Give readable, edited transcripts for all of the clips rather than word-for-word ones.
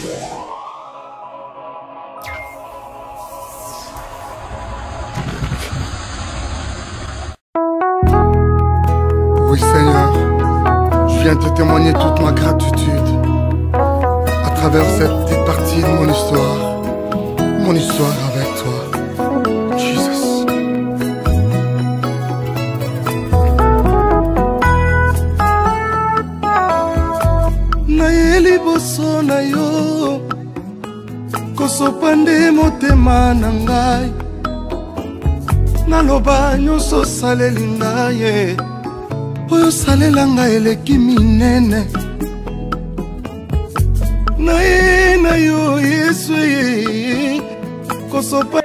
Oui Seigneur, je viens te témoigner toute ma gratitude à travers cette petite partie de mon histoire avec toi, Jesus. Nayeli boso na yo kosopande motema na ngai naloba nyonso saleli ngai oyo salela ngai eleki minene na yo Yesu kosopa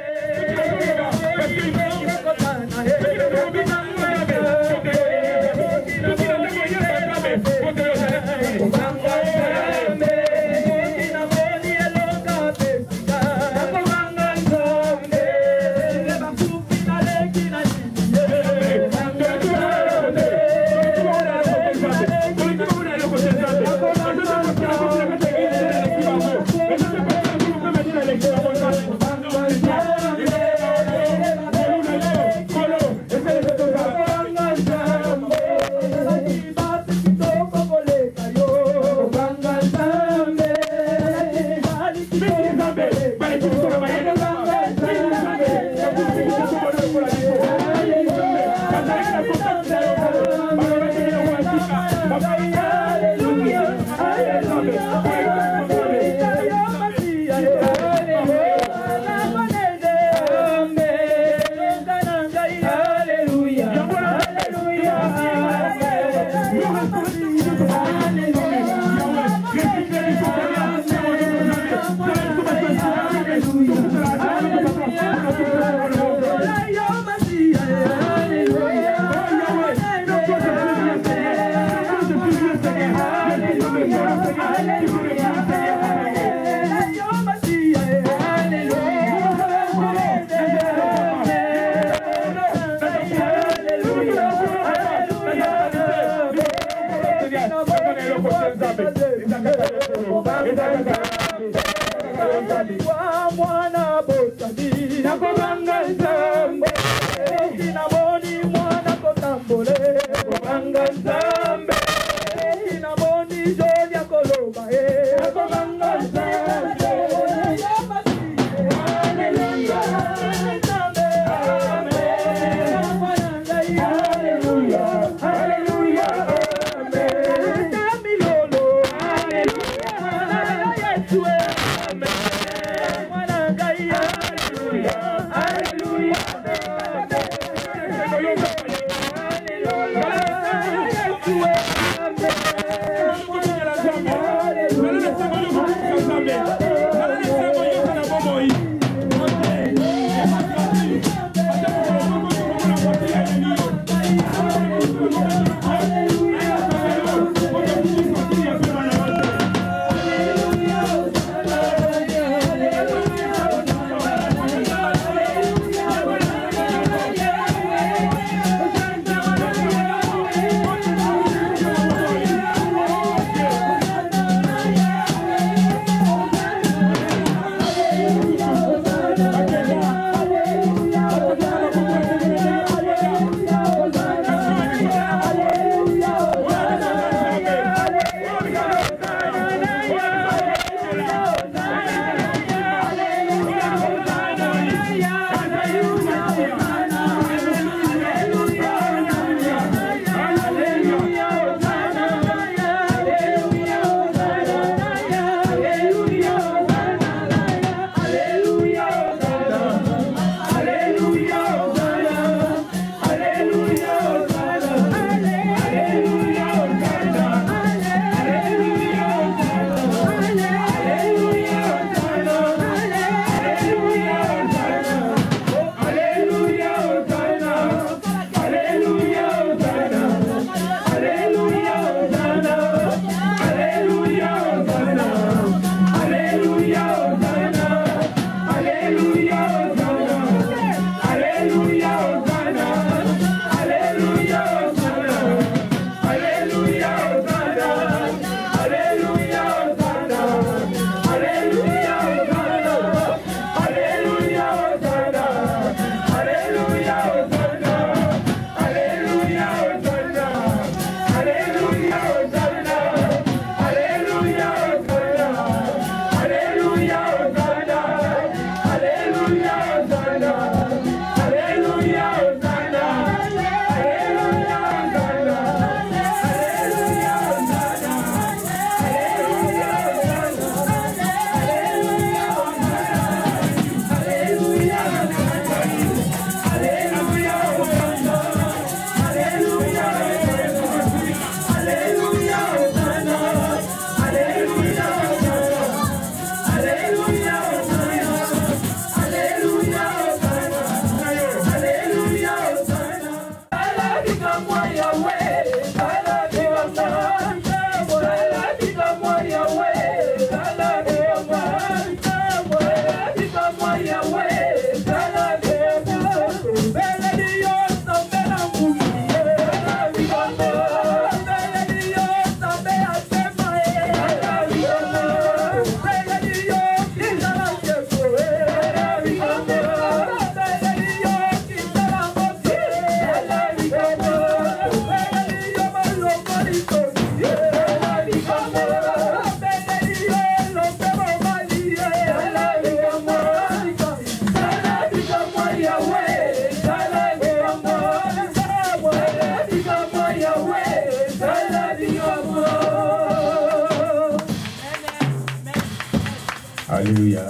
Alléluia.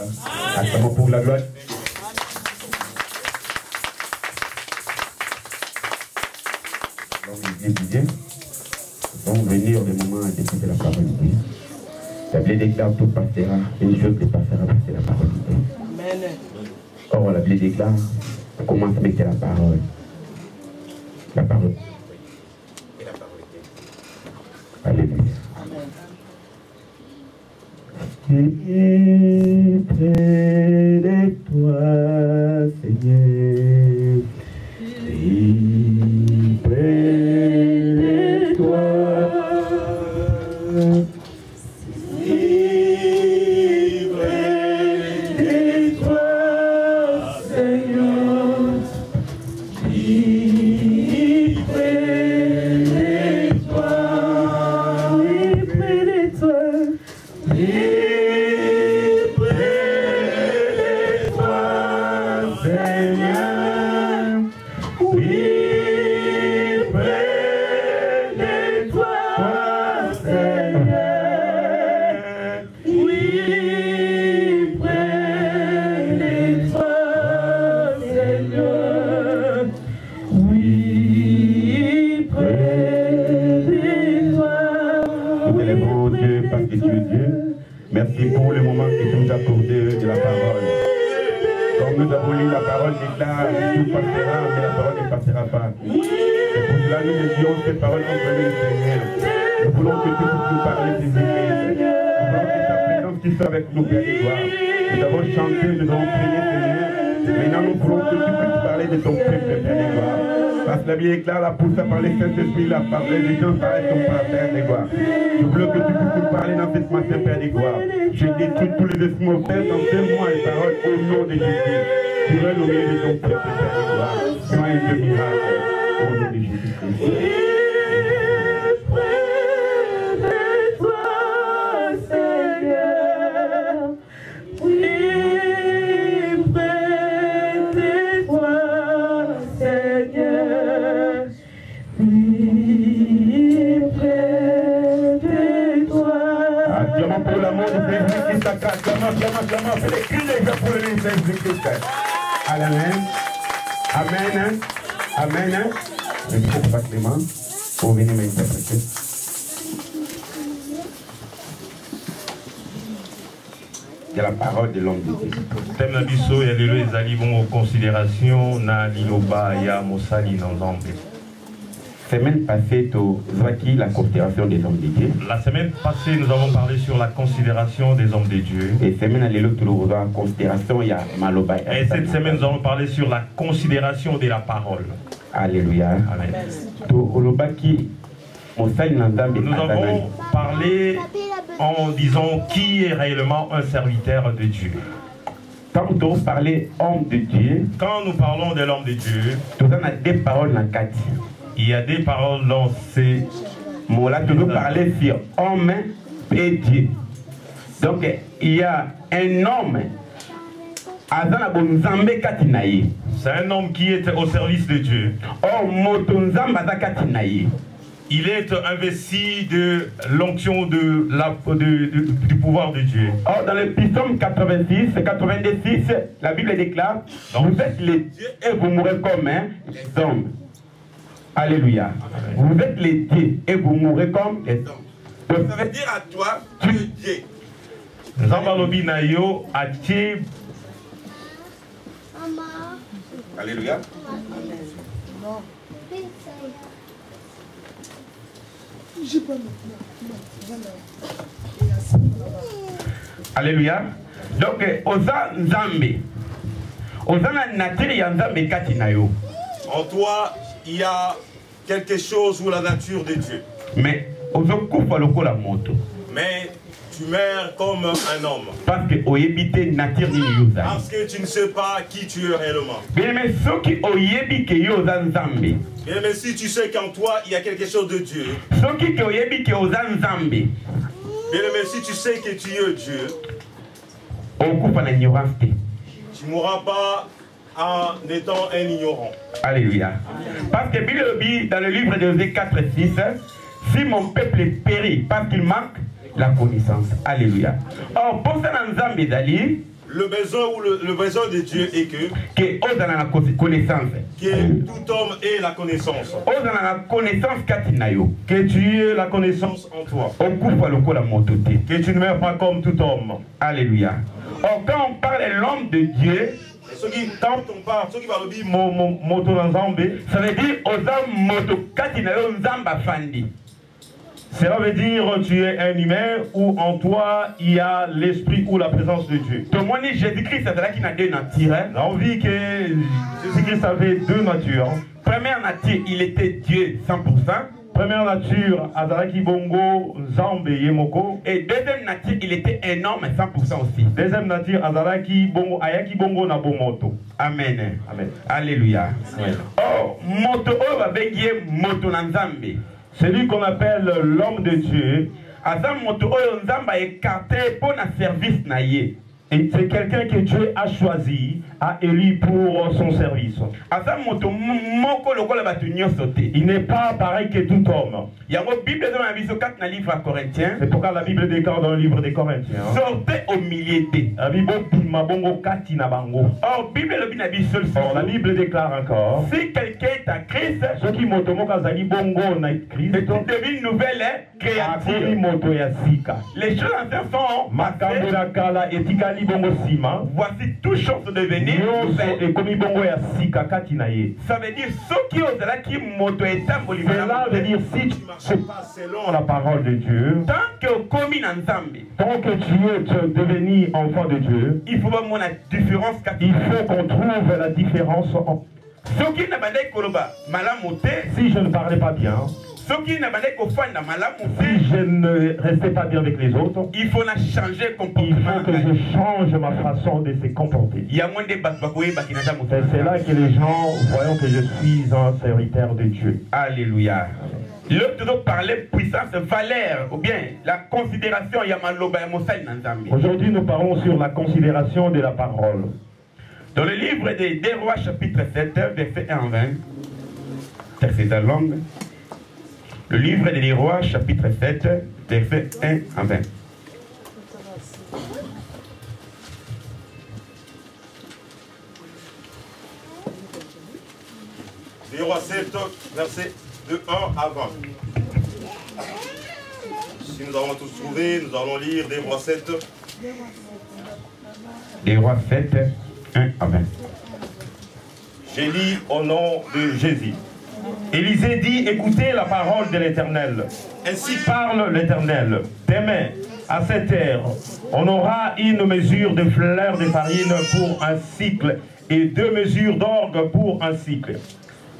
Acclamons pour la gloire. Donc, les bien vont venir le moment d'écouter la parole de Dieu. La Bible déclare tout passera, une chose dépassera, c'est la parole de Dieu. Amen. Or, la Bible déclare, on commence avec la parole. La parole. Et la parole de Dieu. Alléluia. Amen. Et près de toi, Seigneur, et près de toi, et près de toi, Seigneur, et près de toi, et près de toi, merci pour le moment que tu nous as accordé de la parole. Comme nous avons lu la parole, déclare tout passera, mais la parole ne passera pas. Et pour cela, nous dédions ces paroles entre nous, Seigneur. Nous voulons que tu puisses nous parler des églises. Nous voulons que ta présence qui soit avec nous, Père de gloire. Nous avons chanté, nous avons prié, Seigneur. Maintenant, nous voulons que tu puisses parler de ton peuple, Père de gloire. Parce que la Bible déclare la pousse à parler, Saint-Esprit l'a parlé, les gens s'arrêtent ton Père, Père de gloire. Je veux que tu puisses nous parler dans cette matin, Père de gloire. Je détruis tous les esprits mauvais, enseigne-moi les paroles au nom de Jésus. Tu veux nous de ton peuple, Père de gloire. Sois un Dieu miracle au nom de Jésus-Christ. Pour l'amour de Jésus-Christ, acclame, fais des cris déjà pour le nom de Jésus-Christ. Amen. Amen. Amen. Je dis que Papa Clément, pour venir m'interpréter. C'est la parole de l'homme de Dieu. Thème na biso ya lelo ezali bongo considération na liloba ya mosali na Nzambe. Semaine passée, la considération des hommes de Dieu. La semaine passée, nous avons parlé sur la considération des hommes de Dieu. Et semaine considération, il y a Maloba. Et cette semaine, nous allons parler sur la considération de la parole. Alléluia. Amen. Nous avons parlé en disant qui est réellement un serviteur de Dieu. Quand nous parlons homme de Dieu, quand nous parlons de l'homme de Dieu, nous avons des paroles dans le cadre. Il y a des paroles dans ces mots-là. Nous parlons sur homme et Dieu. Donc, il y a un homme. C'est un homme qui est au service de Dieu. Il est investi de l'onction du pouvoir de Dieu. Or, dans le psaume 86, la Bible déclare, vous êtes les dieux et vous mourrez comme les hommes. Alléluia. Amen. Vous êtes les dieux et vous mourrez comme les hommes. Donc, ça veut dire à toi, tu es Dieu. Alléluia. Alléluia. Donc, oza nzambe. Oza na nature ya nzambe kati na yo. En toi, il y a quelque chose ou la nature de Dieu. Mais tu meurs comme un homme. Parce que tu ne sais pas qui tu es réellement. Bien, mais si tu sais qu'en toi, il y a quelque chose de Dieu. Bien, mais si tu sais que tu es Dieu, tu ne mourras pas en étant un ignorant. Alléluia. Parce que dans le livre de Osée 4 et 6, si mon peuple périt parce qu'il manque la connaissance. Alléluia. Or, pour ça, dans Dali, le besoin de Dieu est que la connaissance. Que tout homme ait la connaissance. Que tu aies la connaissance en toi. Que tu ne meurs pas comme tout homme. Alléluia. Or, quand on parle de l'homme de Dieu, quand on parle, ceux qui parlent de ça veut dire cela veut dire tu es un humain où en toi il y a l'esprit ou la présence de Dieu. Jésus-Christ a deux natures. On vit que Jésus-Christ avait deux natures. Première nature, il était Dieu 100%. Première nature, Azaraki Bongo, Zambe Yemoko. Et deuxième nature, il était un homme 100% aussi. Deuxième nature, Azaraki Bongo, Ayaki Bongo Nabomoto. Amen. Amen. Alléluia. Amen. Oh, Moto va béguer Moto Nanzambe. Celui qu'on appelle l'homme de Dieu, Azam Moto Nzamba écarté pour un service naïe. Et c'est quelqu'un que Dieu a choisi, a élu pour son service. Il n'est pas pareil que tout homme. C'est pourquoi la Bible déclare dans le livre des Corinthiens. Sortez au milieu d'eux. Or, la Bible déclare encore. Si quelqu'un est à Christ, tu deviens une nouvelle créature. Les choses anciennes sont voici toutes choses devenues nouvelles. Ça veut dire ceux qui osent là qui moto et cela veut dire si tu ne marches pas selon la parole de Dieu, tant que tu es devenu enfant de Dieu, il faut voir la différence. Il faut qu'on trouve la différence. Si je ne parlais pas bien, si je ne restais pas bien avec les autres, il faut changer comportement. Il faut que je change ma façon de se comporter. C'est là que les gens voient que je suis un serviteur de Dieu. Alléluia. L'autre parlait puissance, valeur, ou bien la considération. Aujourd'hui, nous parlons sur la considération de la parole. Dans le livre des Rois, chapitre 7, verset 1 à 20, c'est un long. Le livre des Rois, chapitre 7, verset 1 à 20. Les Rois 7, verset de 1 à 20. Si nous avons tous trouvé, nous allons lire les Rois 7. Les Rois 7, 1 à 20. J'ai lu au nom de Jésus. Élisée dit, écoutez la parole de l'Éternel. Ainsi parle l'Éternel. Demain, à cette heure, on aura une mesure de fleur de farine pour un cycle et 2 mesures d'orgue pour un cycle.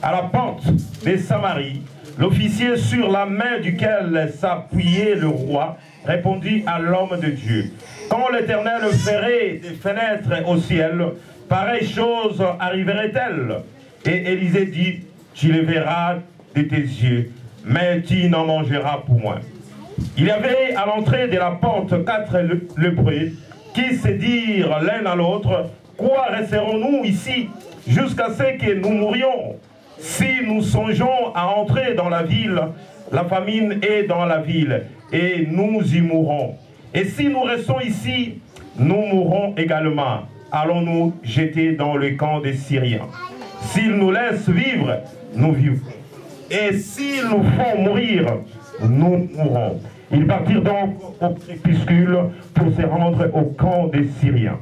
À la pente des Samarie, l'officier sur la main duquel s'appuyait le roi répondit à l'homme de Dieu. Quand l'Éternel ferait des fenêtres au ciel, pareille chose arriverait-elle? Et Élisée dit, tu les verras de tes yeux, mais tu n'en mangeras pour moi. Il y avait à l'entrée de la porte 4 lépreux qui se dirent l'un à l'autre, quoi resterons-nous ici jusqu'à ce que nous mourions? Si nous songeons à entrer dans la ville, la famine est dans la ville, et nous y mourrons. Et si nous restons ici, nous mourrons également. Allons-nous jeter dans le camp des Syriens? S'ils nous laissent vivre, nous vivons. Et s'ils nous font mourir, nous mourrons. Ils partirent donc au crépuscule pour se rendre au camp des Syriens.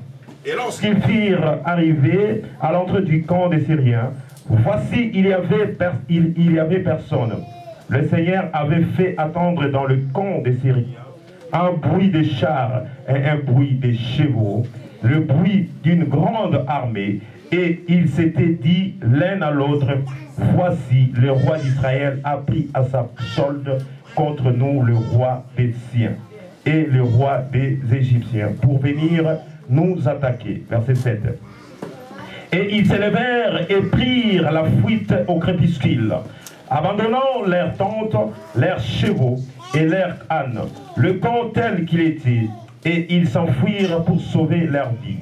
Et lorsqu'ils firent arriver à l'entrée du camp des Syriens, voici, il y avait personne. Le Seigneur avait fait attendre dans le camp des Syriens un bruit de chars et un bruit de chevaux, le bruit d'une grande armée. Et ils s'étaient dit l'un à l'autre, voici, le roi d'Israël a pris à sa solde contre nous le roi des siens et le roi des Égyptiens pour venir nous attaquer. Verset 7. Et ils s'élevèrent et prirent la fuite au crépuscule, abandonnant leurs tentes, leurs chevaux et leurs ânes, le camp tel qu'il était, et ils s'enfuirent pour sauver leur vie.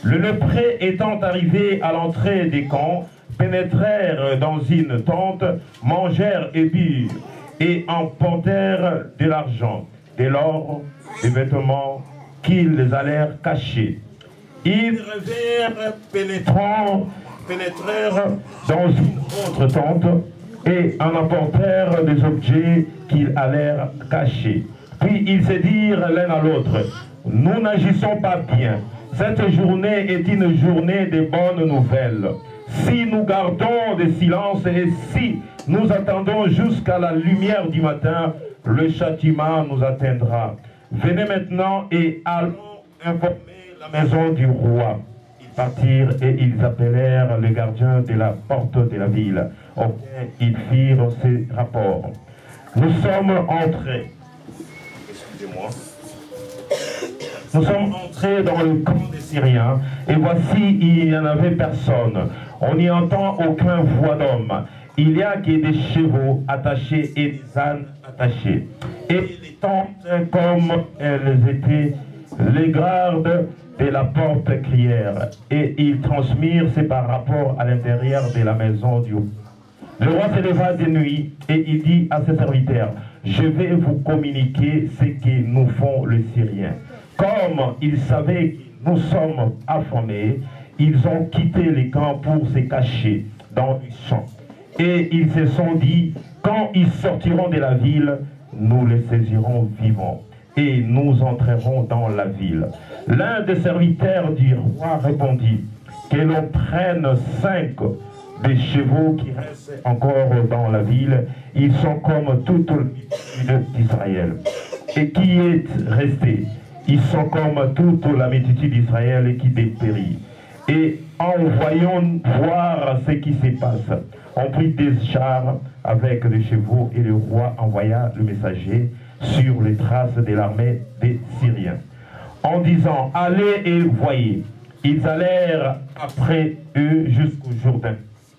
Le lépreux étant arrivé à l'entrée des camps, pénétrèrent dans une tente, mangèrent et burent, et emportèrent de l'argent, de l'or, des vêtements qu'ils allèrent cacher. Ils pénétrèrent dans une autre tente et en apportèrent des objets qu'ils allèrent cacher. Puis ils se dirent l'un à l'autre, nous n'agissons pas bien. Cette journée est une journée de bonnes nouvelles. Si nous gardons des silences et si nous attendons jusqu'à la lumière du matin, le châtiment nous atteindra. Venez maintenant et allons informer la maison du roi. Ils partirent et ils appelèrent le gardien de la porte de la ville, auquel ils firent ces rapports. Nous sommes entrés. Excusez-moi. Nous sommes entrés dans le camp des Syriens, et voici, il n'y en avait personne. On n'y entend aucun voix d'homme. Il n'y a que des chevaux attachés et des ânes attachés. Et les tentes, comme elles étaient, les gardes de la porte crièrent. Et ils transmirent ces par rapport à l'intérieur de la maison du roi. Le roi se leva de nuit et il dit à ses serviteurs, je vais vous communiquer ce que nous font les Syriens. Comme ils savaient que nous sommes affamés, ils ont quitté les camps pour se cacher dans les champs. Et ils se sont dit, quand ils sortiront de la ville, nous les saisirons vivants et nous entrerons dans la ville. L'un des serviteurs du roi répondit, que l'on prenne 5 des chevaux qui restent encore dans la ville, ils sont comme toute multitude d'Israël. Et qui est resté? Ils sont comme toute la multitude d'Israël qui dépérit. Et en voyant voir ce qui se passe, on prit des chars avec des chevaux et le roi envoya le messager sur les traces de l'armée des Syriens. En disant, allez et voyez, ils allèrent après eux jusqu'au Jourdain.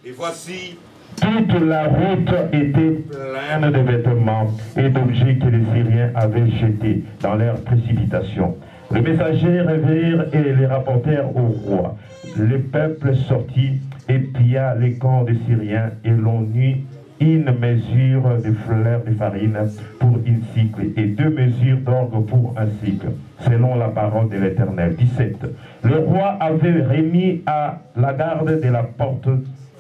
Et voici, toute la route était pleine de vêtements et d'objets que les Syriens avaient jetés dans leur précipitation. Les messagers revinrent et les rapportèrent au roi. Le peuple sortit et pilla les camps des Syriens et l'on eut une mesure de fleurs de farine pour une cycle et 2 mesures d'orgue pour un cycle, selon la parole de l'Éternel. 17. Le roi avait remis à la garde de la porte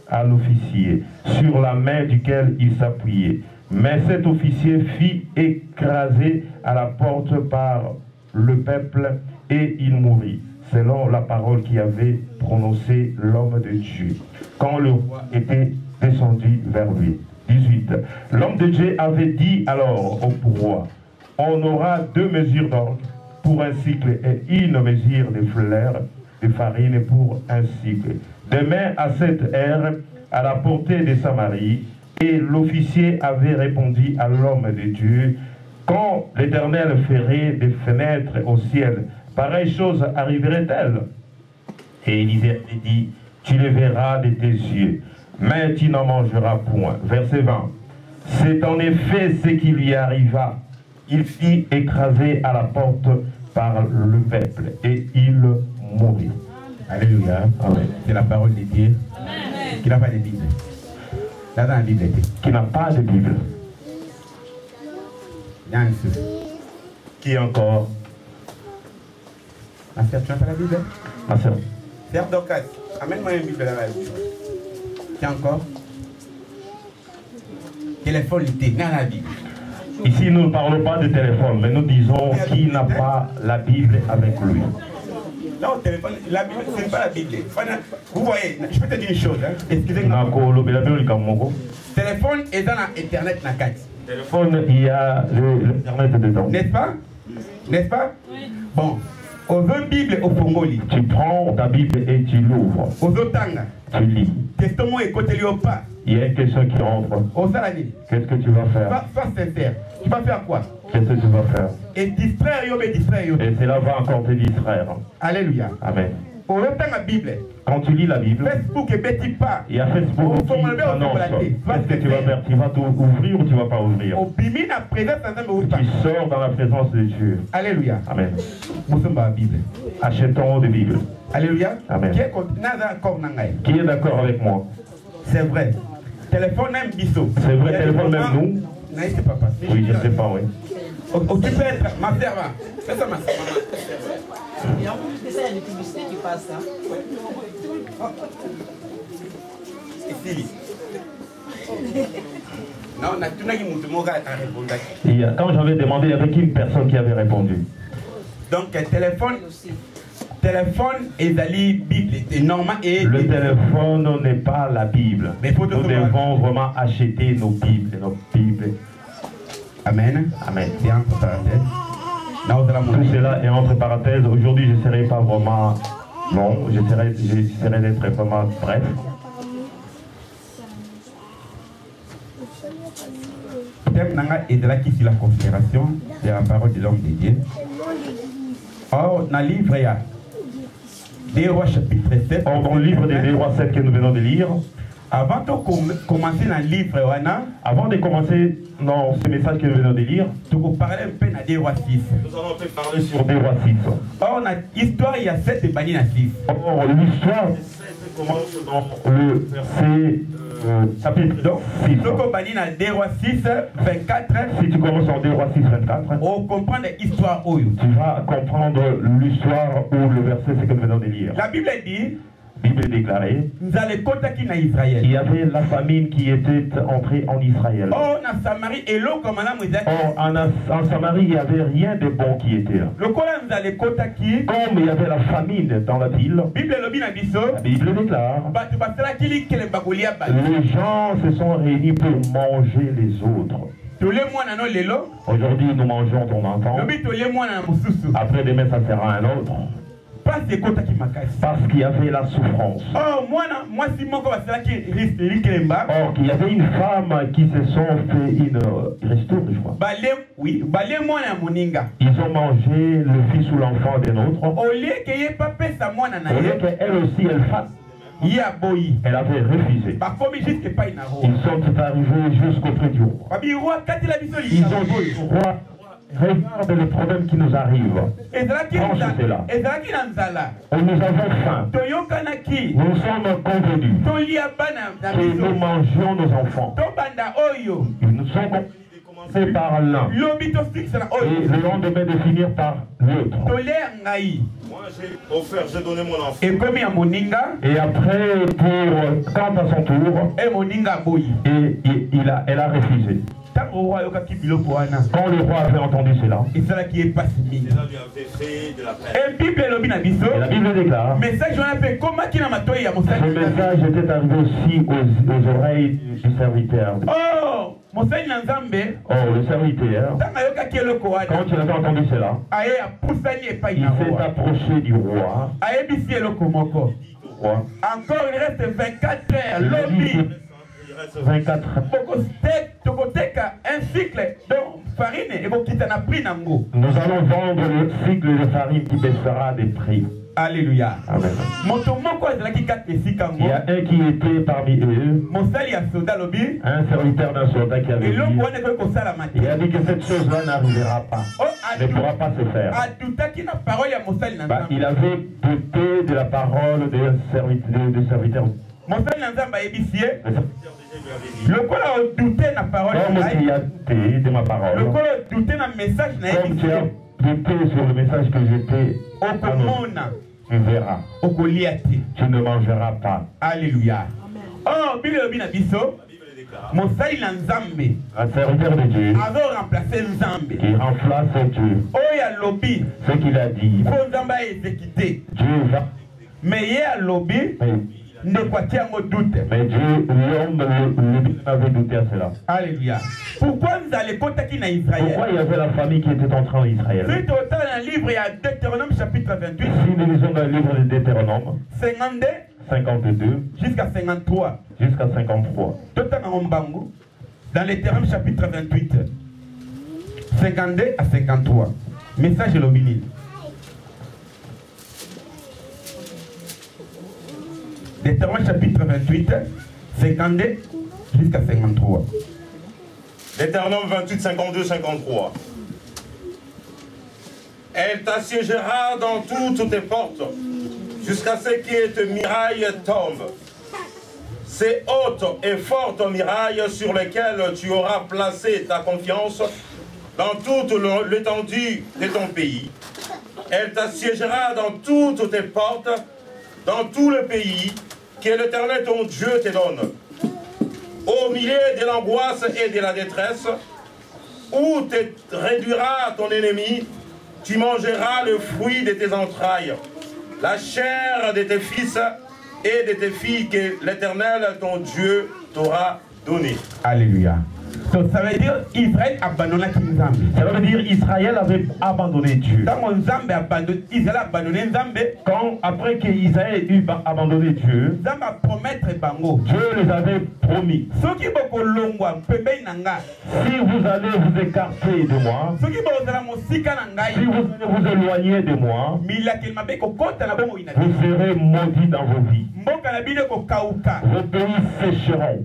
à l'officier, sur la main duquel il s'appuyait. Mais cet officier fit écraser à la porte par le peuple et il mourut, selon la parole qu'avait prononcée l'homme de Dieu, quand le roi était descendu vers lui. 18. L'homme de Dieu avait dit alors au roi, on aura 2 mesures d'orge pour un cycle et une mesure de fleurs de farine pour un cycle. Demain à cette heure, à la portée de Samarie, et l'officier avait répondu à l'homme de Dieu, quand l'Éternel ferait des fenêtres au ciel, pareille chose arriverait-elle? Et Élisée avait dit, tu le verras de tes yeux, mais tu n'en mangeras point. Verset 20. C'est en effet ce qui lui arriva. Il fit écraser à la porte par le peuple, et il mourut. Alléluia. Amen. C'est la parole de Dieu. Qui n'a pas de Bible. Là dans la Bible. Qui n'a pas de Bible. Qui encore? Ma sœur, tu n'as pas la Bible? Ma sœur. Sœur Dorcas, amène-moi une Bible là-bas. Qui encore? Téléphone l'été, dans la Bible. Ici, nous ne parlons pas de téléphone, mais nous disons qui n'a pas la Bible avec lui. Non, téléphone, la Bible, ce n'est pas la Bible. Vous voyez, je peux te dire une chose. Hein? Excusez-moi. Téléphone est dans Internet. Téléphone, il y a l'Internet dedans. N'est-ce pas? N'est-ce pas? Oui. Bon. Aux Bible au Congoli. Tu prends ta Bible et tu l'ouvres. Aux Otanga. Tu lis. Question est côté lui ou pas? Il y a une question qui rentre. Au Salani. Qu'est-ce que tu vas faire? Sois sincère. Tu vas faire quoi? Qu'est-ce que tu vas faire? Et distraire yo, mais distraire yo. Et cela va encore te distraire. Alléluia. Amen. Au Otanga Bible. Quand tu lis la Bible, Facebook et petit pas. Il y a Facebook qui annonce. Qu'est-ce que tu vas faire? Tu vas ouvrir ou tu ne vas pas ouvrir? Tu sors dans la présence de Dieu. Alléluia. Amen. Nous sommes dans la Bible. Achetons des Bibles. Alléluia. Amen. Qui est d'accord avec moi? C'est vrai. Téléphone même biseau. C'est vrai, téléphone même nous. Oui, je ne sais pas, oui. Oh, tu peux être ma servante. Fais ça, ma servante. Et en plus de ça, il y a des publicités qui passent. Hein. Ici. Non, on a tout le répondu. Quand j'avais demandé, il y avait qu'une personne qui avait répondu. Donc, téléphone et Dali Bible était normal et le téléphone n'est pas la Bible. Mais faut nous devons vraiment acheter nos Bibles. Amen. Amen. Et entre parenthèses. Tout cela est entre parenthèses. Aujourd'hui, je ne serai pas vraiment long. J'essaierai d'être vraiment bref. Thème nanga et de la qui la considération de la parole de l'homme de Dieu. Or, dans le livre, il y a des rois chapitre 7. Dans le livre des rois 7 que nous venons de lire. Avant de commencer dans le livre, avant de commencer dans ce message que nous venons de lire, tu peux parler un peu dans des rois 6. Nous allons un peu parler sur des rois 6. Or, dans l'histoire, il y a 7 bannis dans 6. Or, l'histoire commence dans le verset chapitre 6. Donc, on banni dans des rois 6, 24. Si tu commences en des rois 6, 24, on comprend l'histoire. Tu vas comprendre l'histoire ou le verset que nous venons de lire. La Bible dit. Bible déclarée, il y avait la famine qui était entrée en Israël. Or, en Samarie, il n'y avait rien de bon qui était là. Comme il y avait la famine dans la ville, la Bible déclare, les gens se sont réunis pour manger les autres. Aujourd'hui, nous mangeons de temps en temps. Après demain, ça sera un autre. Parce qu'il y avait la souffrance. Or, qu'il y avait une femme qui se sont fait une ristourne, je crois. Ils ont mangé le fils ou l'enfant d'un autre. Au lieu qu'elle aussi, elle fasse. Elle avait refusé. Ils sont arrivés jusqu'auprès du roi. Ils ont dit au roi, regarde le problème qui nous arrive. Prends cela. Nous avons faim. Nous sommes convenus que nous mangions nos enfants. Nous sommes commencés par l'un. Et le lendemain de finir par l'autre. Moi j'ai offert, j'ai donné mon enfant. Et après, quant à son tour, elle a refusé. Quand le roi avait entendu cela, et cela qui est passé. Et la Bible déclare, ce message était arrivé aussi aux oreilles du serviteur. Oh, le serviteur, quand il avait entendu cela, il s'est approché du roi. Encore il reste 24 heures. 24. Un cycle de farine et nous allons vendre le cycle de farine qui baissera des prix. Alléluia. Amen. Il y a un qui était parmi eux, un serviteur d'un soldat qui avait dit, il a dit que cette chose-là n'arrivera pas, ne pourra pas se faire. Il avait douté de la parole des serviteurs. Le quoi a douté na parole de ma parole. Le quoi a douté na message na comme tu as douté sur le message que j'étais tu verras. Tu ne mangeras pas. Alléluia. Oh, Bible na biso. Mosali na Nzambe. Un serviteur de Dieu. Alors remplacer Nzambe. Qui remplace Dieu. Oh ya lobby. Ce qu'il a dit. Faut Nzamba exécuter. Dieu va. Mais ya lobby. Mais Dieu, l'homme avait douté à cela. Alléluia. Pourquoi nous allons contacter en Israël? Pourquoi il y avait la famille qui était entrée en Israël? Si dans le livre, il y a Deutéronome chapitre 28. Si nous lisons dans le livre de Deutéronome 52 jusqu'à 53. Jusqu'à 53. Dans le Deutéronome chapitre 28. 52 à 53. Message de l'Obinil. Deutéronome chapitre 28, 52 jusqu'à 53. Deutéronome 28, 52, 53. Elle t'assiégera dans toutes tes portes, jusqu'à ce que tes murailles tombent. Ces hautes et fortes murailles sur lesquelles tu auras placé ta confiance dans toute l'étendue de ton pays. Elle t'assiégera dans toutes tes portes, dans tout le pays que l'Éternel ton Dieu te donne. Au milieu de l'angoisse et de la détresse, où te réduira ton ennemi, tu mangeras le fruit de tes entrailles, la chair de tes fils et de tes filles que l'Éternel ton Dieu t'aura donné. Alléluia. Donc ça veut dire Israël abandonna Nzambe. Ça veut dire Israël avait abandonné Dieu. Israël a abandonné Nzambe. Quand après que Israël eut abandonné Dieu, Dieu les avait promis. Si vous allez vous écarter de moi, si vous allez vous éloigner de moi, vous serez maudits dans vos vies. Vos pays sécheront.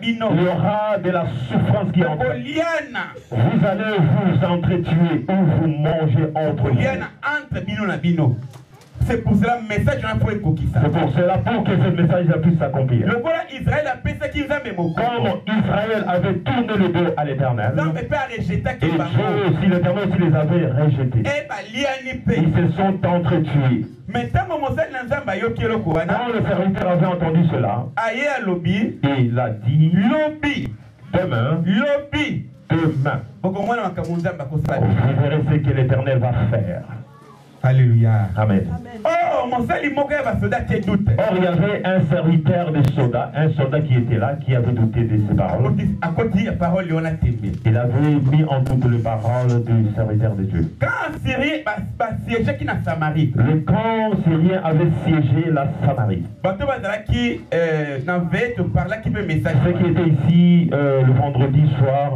Il y aura de la souffrance qui entre. Vous allez vous entretuer ou vous manger entre vous. C'est pour cela que message c'est pour cela pour que ce message puisse s'accomplir. Comme Israël avait tourné le dos à l'Éternel, et Dieu aussi, l'Éternel aussi les avait rejetés. Ils se sont entretués. Quand le serviteur avait entendu cela, il a dit demain, vous verrez ce que l'Éternel va faire. Alléluia. Amen. Or, il y avait un serviteur de soldat, un soldat qui était là, qui avait douté de ses paroles. Il avait mis en doute les paroles du serviteur de Dieu. Le camp syrien avait siégé la Samarie. Ceux qui étaient ici le vendredi soir,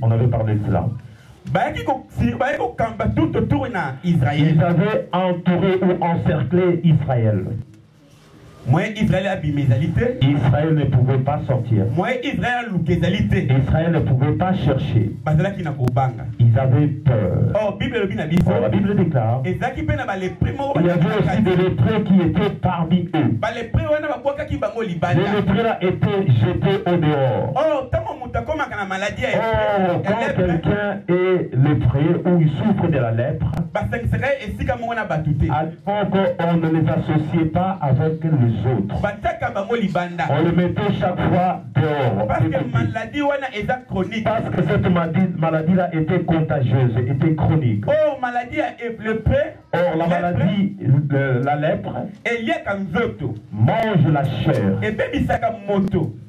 on avait parlé de cela. Ils avaient entouré ou encerclé Israël. Israël ne pouvait pas sortir. Israël ne pouvait pas chercher. Ils avaient peur. Or, la Bible déclare il y avait aussi des lépreux qui étaient parmi eux. Les lépreux là étaient jetés au dehors. Or, quand quelqu'un est lépreux ou il souffre de la lèpre, à l'époque, on ne les associait pas avec les autres. On le mettait chaque fois dehors. Parce que cette maladie-là était contagieuse, était chronique. Or, la maladie, la lèpre, mange la chair,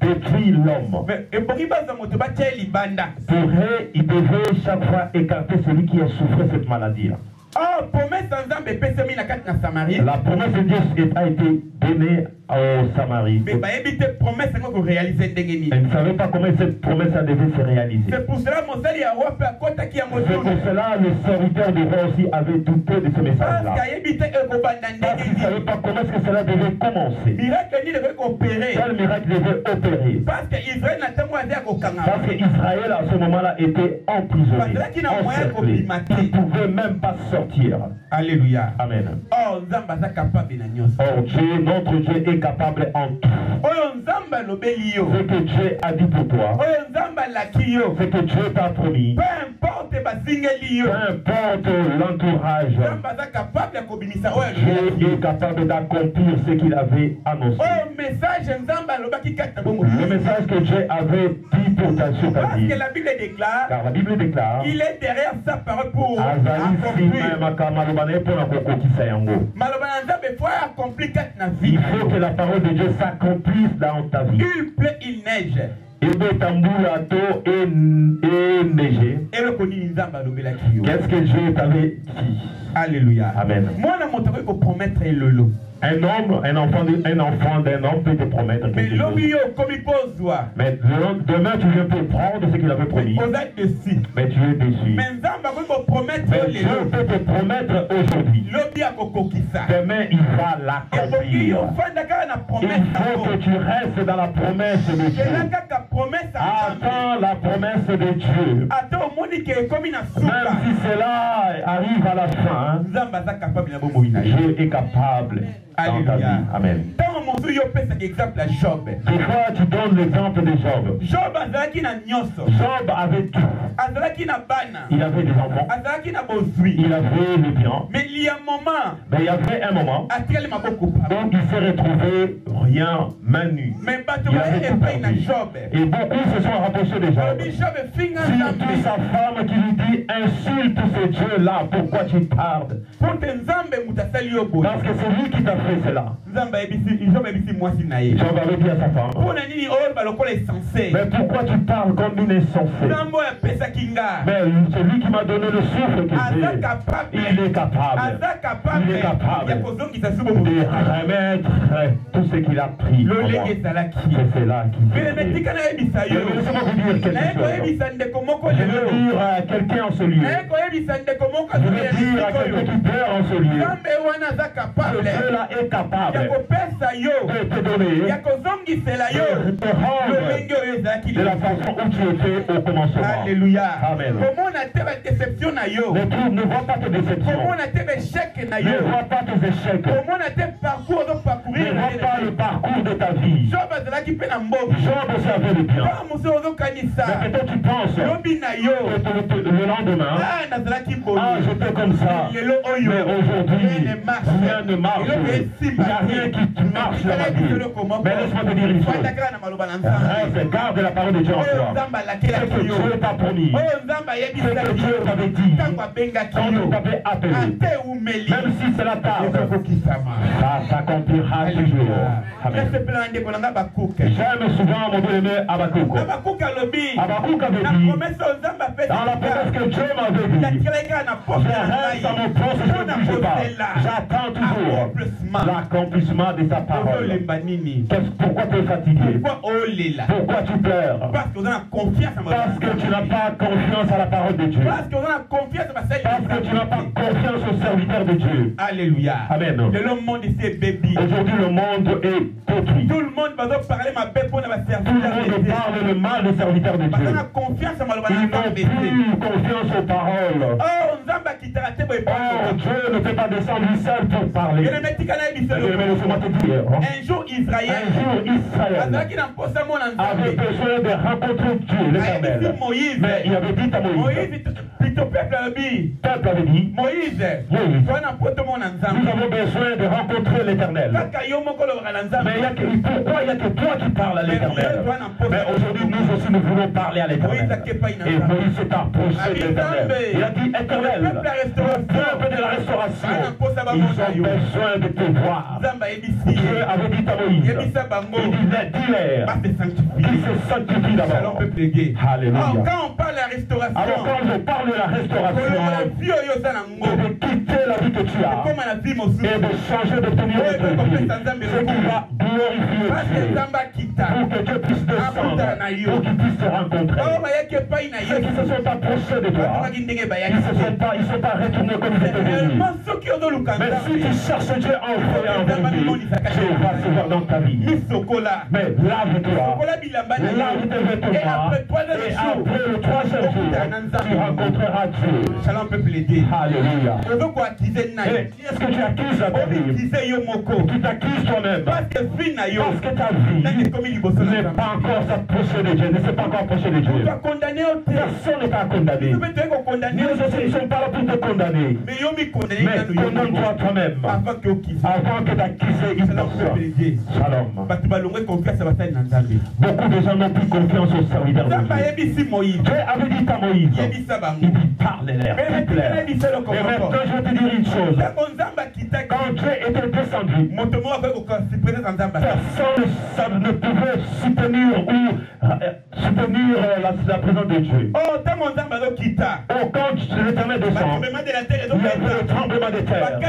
détruit l'homme. Il devait chaque fois écarter celui qui a souffert cette maladie-là. La promesse de Dieu a été donnée aux Samarie. Elle ne savait pas comment cette promesse devait se réaliser. C'est pour cela le serviteur du roi aussi avait douté de ce message-là. Parce qu'il ne savait pas comment est-ce que cela devait commencer. Quel miracle devait opérer. Parce qu'Israël à ce moment-là était emprisonné, encerclé. Il ne pouvait même pas sortir. Alléluia. Amen. Or Dieu, notre Dieu est capable en tout. Ce que Dieu a dit pour toi, ce que Dieu t'a promis, peu importe l'entourage, Dieu est capable d'accomplir ce qu'il avait annoncé. Le message que Dieu avait dit pour ta vie. Car la Bible déclare, il est derrière sa parole pour accomplir. Il faut que la parole de Dieu s'accomplisse dans ta vie. Il pleut, il neige. Qu'est-ce que Dieu t'avait dit? Alléluia. Amen. Un enfant d'un homme peut te promettre quelque chose. Mais demain tu viens pour prendre ce qu'il avait promis. Mais tu es déçu. Mais Dieu peut te promettre aujourd'hui. Demain il va l'accomplir. Il faut que tu restes dans la promesse de Dieu. Attends la promesse de Dieu. Même si cela arrive à la fin, Dieu est capable dans ta vie. Amen. Des fois, tu donnes l'exemple de Job. Job avait tout. Il avait des enfants. Il avait le bien. Mais il y a un moment. Mais il y avait un moment où il s'est retrouvé rien, main nue. Il avait tout perdu. Et beaucoup se sont rapprochés de Job. Surtout sa femme qui lui dit insulte ce Dieu-là, pourquoi tu tardes? Parce que c'est lui qui t'a fait cela. Job avait dit à sa femme, mais pourquoi tu parles comme il est censé? Mais c'est lui qui m'a donné le souffle que j'ai. Il est capable. Il est capable de remettre tout ce qu'il a pris. C'est cela qui fait. Laissez-moi vous dire quelque chose. Je veux dire à quelqu'un en ce lieu. Je veux dire à quelqu'un qui perd en ce lieu. Que cela est capable de te donner, de te rendre de la façon où tu étais au commencement. Alléluia. Amen. Ne vois pas tes déceptions. Ne vois pas tes échecs. Ne vois pas le parcours de ta vie. Job aussi avait le bien. Mais peut-être tu penses que le lendemain, j'étais comme ça. Mais aujourd'hui, rien ne marche. Il n'y a rien qui marche dans ma vie. Mais laisse-moi te dire une chose. Reste, garde la parole de Dieu en toi. Ce que Dieu t'a promis. Ce que Dieu t'avait dit. Quand il t'avait appelé. Même si c'est la table, ça s'accomplira toujours. Amen. J'aime souvent mon bien-aimé Habakkuk. Habakkuk avait dit, dans la promesse que Dieu m'avait dit, je reste à mon poste, je ne bouge pas. J'attends toujours l'accomplissement de sa parole. Pourquoi tu es fatigué? Pourquoi tu pleures? Parce que tu n'as pas confiance à la parole de Dieu. Parce que tu n'as pas confiance au serviteur de Dieu. Alléluia. Amen. Aujourd'hui, le monde est détruit. Tout le monde va parler ma bête pour ma serviteur. Tout le monde parle le mal des serviteurs de Dieu. Ils n'ont plus confiance aux paroles. Oh, Dieu ne peut pas descendre seul pour parler. Mais laisse-moi te dire. Un jour, Israël avait besoin de rencontrer Dieu, l'Éternel. Mais il avait dit à Moïse. Peuple avait dit, Moïse, nous avons besoin de rencontrer l'Éternel. Mais pourquoi il n'y a que toi qui parles à l'Éternel? Mais aujourd'hui, nous aussi, nous voulons parler à l'Éternel. Et Moïse s'est approché de l'Éternel. Il a dit, Éternel, le peuple de la restauration, ils ont besoin de te voir. Dieu avait dit à Moïse, il disait, dis-leur qu'il se sanctifie d'abord. Alléluia. Quand on parle de la restauration, alors quand je parle de la restauration, de quitter la vie que tu as et de changer de tenir notre vie, ce qui va glorifier Dieu, pour que Dieu puisse descendre, pour qu'il puisse te rencontrer. Ceux qui se sont approchés de toi, ils ne sont pas retournés comme ils étaient venus. Mais si tu cherches Dieu en feu et en vérité, Dieu va se voir dans ta vie. Mais lave-toi, lave tes vêtements, et après le troisième jour, tu rencontreras Dieu. Shalom peut plaider. Alléluia. Et qui est-ce que tu accuses à ta vie? Tu t'accuses toi-même. Parce que ta vie n'est pas encore s'approcher de Dieu, ne s'est pas encore approché de Dieu. Personne n'est pas condamné. Nous aussi ne sommes pas là pour te condamner. Mais condamne-toi toi-même avant que t'accuses innocent. Shalom. Beaucoup de gens n'ont plus confiance aux serviteurs de Dieu. Dieu avait dit à Moïse, il dit parle-leur, dites-leur. Et maintenant je vais te dire une chose. Quand Dieu était descendu, personne ne pouvait soutenir la présence de Dieu. Oh, quand l'Éternel descend, il y avait le tremblement de terre. Il y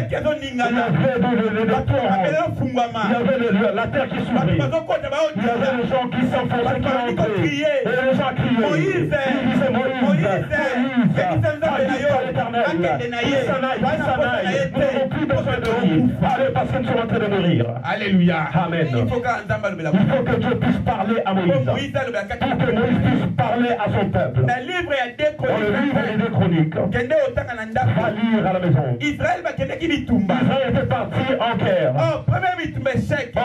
avait la terre qui s'ouvrit. Il y avait les gens qui s'enfonçaient, qui entraient. Et les gens criaient. Moïse, Moïse, l'Éternel, nous n'avons plus besoin de rire. Allez, parce que nous sommes en train de mourir. Alléluia. Amen. Il faut que Dieu puisse parler à Moïse. Pour que Moïse puisse parler à son peuple. Dans le livre des deux chroniques, va lire à la maison. Israël était parti en guerre. Or,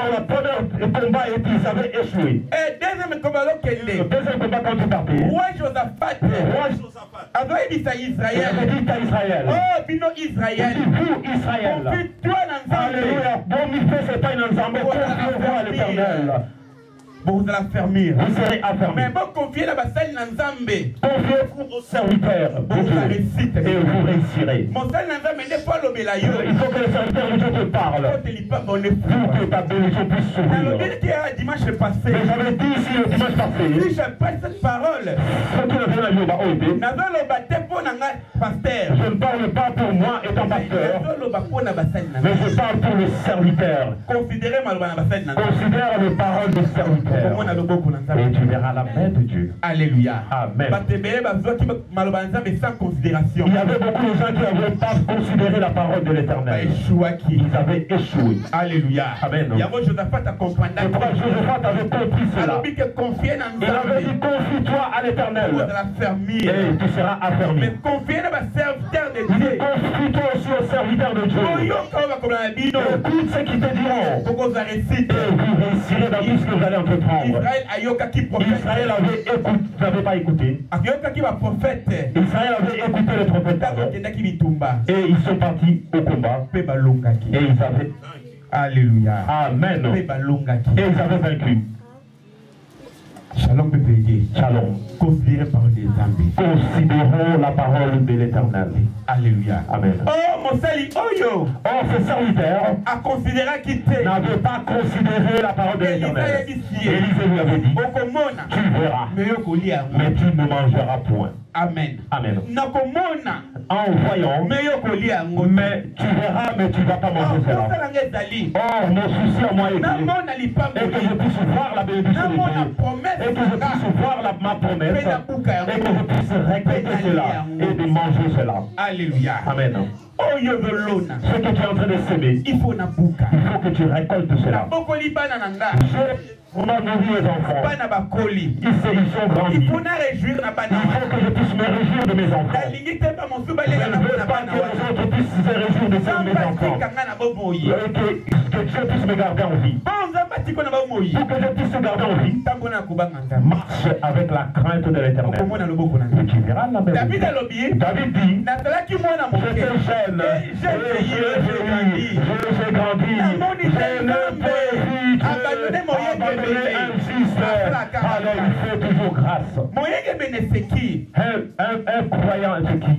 le premier combat, ils avaient échoué. Et deuxième combat, Le deuxième combat, quand il partait, roi Josaphat, le roi avait dit à il Israël, avait dit à Israël, oh, bino Israël, vous, Israël, confie-toi dans alléluia, bon, il fait, c'est pas une ensemble, confiez-vous à l'Éternel. vous allez affermir. Vous serez affermis. Mais bon, confiez la bataille dans Nzambe. Confiez-vous aux serviteurs de Vous Dieu réussissez. et vous réussirez. Mon seul Nzambe n'est pas le Belayo. Il faut que le serviteur de Dieu te parle. Quand il pas bon, Pour que ta bénédiction puisse dans le s'ouvrir. but qui a dimanche passé, Mais j'avais dit ici le dimanche si passé, je prête cette parole, ce qui revient à Yoba Oébé, n'avons le baptême pour nanga pasteur. je ne parle pas pour moi étant pasteur, N'avons le baptême pour na bataille mais nanga. je parle pour le serviteur. Considérez mal na bataille nanga. Considère les paroles du serviteur. Comment on a le beaucoup dans Et tu verras la main de Dieu. Alléluia. Amen. Batebele bazwa ki maloba nzambe sans considération. Il y avait beaucoup de gens qui n'avaient pas considéré la parole de Ba l'Éternel. eshuaki. Ils avaient échoué. Alléluia. Amen. Yabo Josaphat a compris. Et pourquoi Josaphat avait compris cela? Alors que confier dans Il avait dit, Nzambe. confie-toi à Vous l'Éternel. allez fermir. Et tu seras affermi. Mais confier dans le serviteur de Il dit, Dieu. confie-toi aussi aux serviteurs de Dieu. Écoute ce qu'ils te diront. Et vous réussirez dans tout ce que vous allez entreprendre. Israël ayokaki prophète. Israël avait écouté, n'avait pas écouté. Ayokaki ba prophète. Israël avait écouté le trompette, pardon. Kendaki bitumba. Et ils sont partis au combat. Pe balongaki. Et ils avaient, Alléluia. amen. Pe balongaki. Et ils avaient vaincu. Shalom pépé. Shalom. Considérez par des amis. Considérons la parole de l'Éternel. Alléluia. Amen. Oh mon sali oyo. Or, ce serviteur A considéré quitter. n'avait pas considéré la parole de l'Éternel. Élisée lui avait dit, Okomona. tu verras, Mais yokolia. mais tu ne mangeras point. Amen. Amen. Nakomona. En voyant, Mais yokolia. mais tu verras, mais tu ne vas pas manger cela. Or, mon souci à moi est Namona lipambo. que je puisse voir la bénédiction de Namona Dieu. promesse. Et que je puisse voir ma promesse. Et que je puisse récolter cela et de manger cela. Alléluia. Amen. Oyo velona. Ce que tu es en train de s'aimer, Il faut nabuka. il faut que tu récoltes cela. Bokoli bana nanga. On a nourri les enfants. Bana bakoli. Ils sont grandis. Il faut na réjouir na Il bana. faut que je puisse me réjouir de mes enfants. Dalingi te ba mosuba Je lega ne na veux bana pas bana que wana. les autres puissent se réjouir de ceux de mes enfants. Kanga na bomoyi. Que Dieu puisse me garder en vie. Bonza batiko na bomoyi. Pour que je puisse me garder en vie, Tango na kubanga nzambe. marche avec la crainte de l'Éternel. Okomona loboko na Et nzambe. tu verras la David bénédiction. alobi. David dit, Natalaki mwana moke. j'étais jeune, j'ai grandi, je ne peux vite abandonner un fils. Alors il fait toujours grâce. Moyenge beneseki. Un croyant, c'est qui?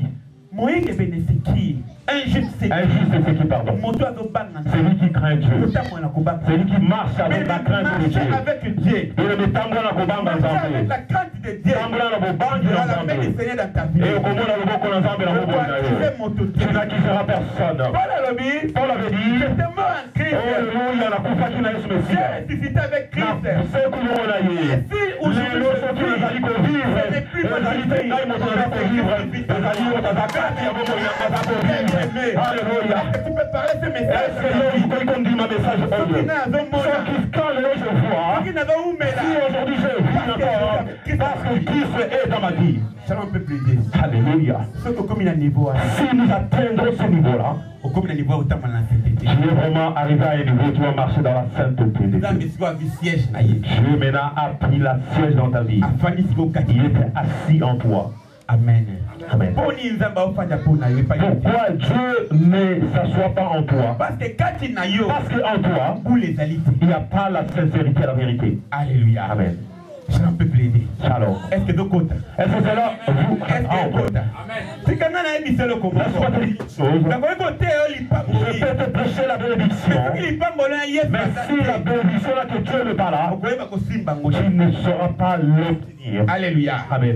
Moyenge beneseki. Un juste c'est Un juste, c'est qui, pardon? Moto azobanga. C'est lui qui craint Dieu. Otamwana kubanga. C'est lui qui marche avec la crainte de Dieu. Marche avec Dieu. Et le metambona kobanga Marche avec nzambe. la crainte de Dieu. Tambola na bobangi na Dans la main du nzambe. Seigneur dans ta vie. Et okomona loboko na nzambe na moboko na yo. Tu n'acquiseras personne. Paul alobi. Paul avait dit, J'étais mort en Christ. Alléluia, nakufaki na Yesu J'ai Mesia. ressuscité avec Christ. nasekulumo na ye lelo soki nazali kovivre ezali te ngai moto naza kovivre ezali yo taza kati ya bomoi na baza kovivre alleluya. Tu peux parler ce message. Est-ce que yo okoki kondima message oyo soki quand lelo je vois si aujourd'hui je vis encore parce que Christ est dans ma vie. Shalom peuple de Dieu. Alléluia. Si nous atteindrons ce niveau-là, tu es vraiment arrivé à un niveau, tu vas marcher dans la sainteté de Dieu. Dieu maintenant a pris la siège dans ta vie. Il était assis en toi. Amen. Amen. Pourquoi Dieu ne s'assoit pas en toi? Parce qu'en toi, il n'y a pas la sincérité et la vérité. Alléluia. Amen. Shalom peuple de Dieu. Shalom. Est-ce que vous Est-ce que c'est là vous c'est quand même un missel au combat. Laisse-moi te dire une chose. Je peux te prêcher la bénédiction. Mais si la bénédiction là que Dieu ne pas là, tu ne sauras pas l'obtenir. Alléluia. Amen.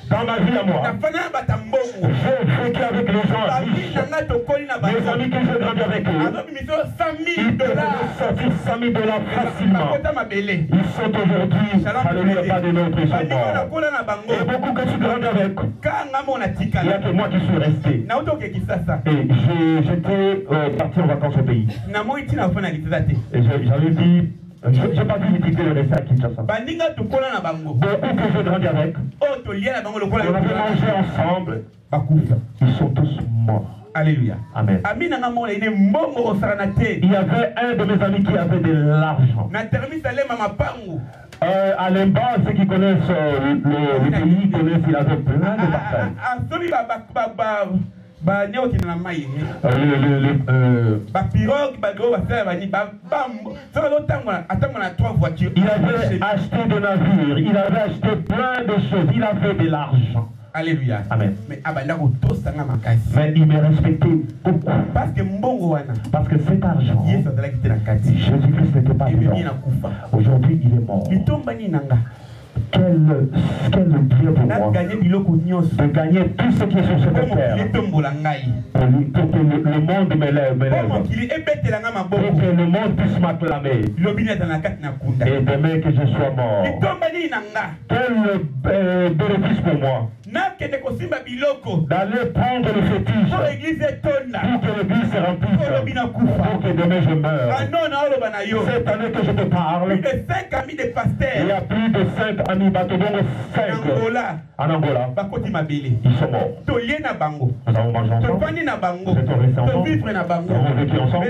Dans ma vie à moi, j'ai vécu avec les gens riches. Mes amis que j'ai grandi avec eux, ils peuvent sortir 100 000 $ facilement. Ils sont aujourd'hui, alléluia, pas de notre sont morts. Et beaucoup que tu grandis avec, il n'y a que moi qui suis resté. Et j'étais parti en vacances au pays. Et j'avais dit, j'ai pas visité le reste à Kinshasa. Beaucoup que j'ai grandi avec, on avait mangé ensemble, ils sont tous morts. Alléluia. Amen. Il y avait un de mes amis qui avait de l'argent. À Lemba, ceux qui connaissent le pays connaissent qu'il avait plein de parcelles. Il avait acheté des navires, il avait acheté plein de choses, il avait de l'argent. Alléluia. Amen. Mais il me respectait beaucoup. Parce que cet argent, Jésus-Christ n'était pas dedans. Aujourd'hui, il est mort. Quel bien pour moi de gagner tout ce qui est sur cette terre pour que le monde m'élève, pour que le monde puisse m'acclamer et demain que je sois mort. Quel bénéfice pour moi d'aller prendre le fétiche pour que l'église se remplisse, pour que demain je meure. Cette année que je te parle, il y a plus de 5 amis Batobongo 5 en Angola. Ils sont morts. Nous avons mangé ensemble. Nous étions restés ensemble. Nous avons vécu ensemble.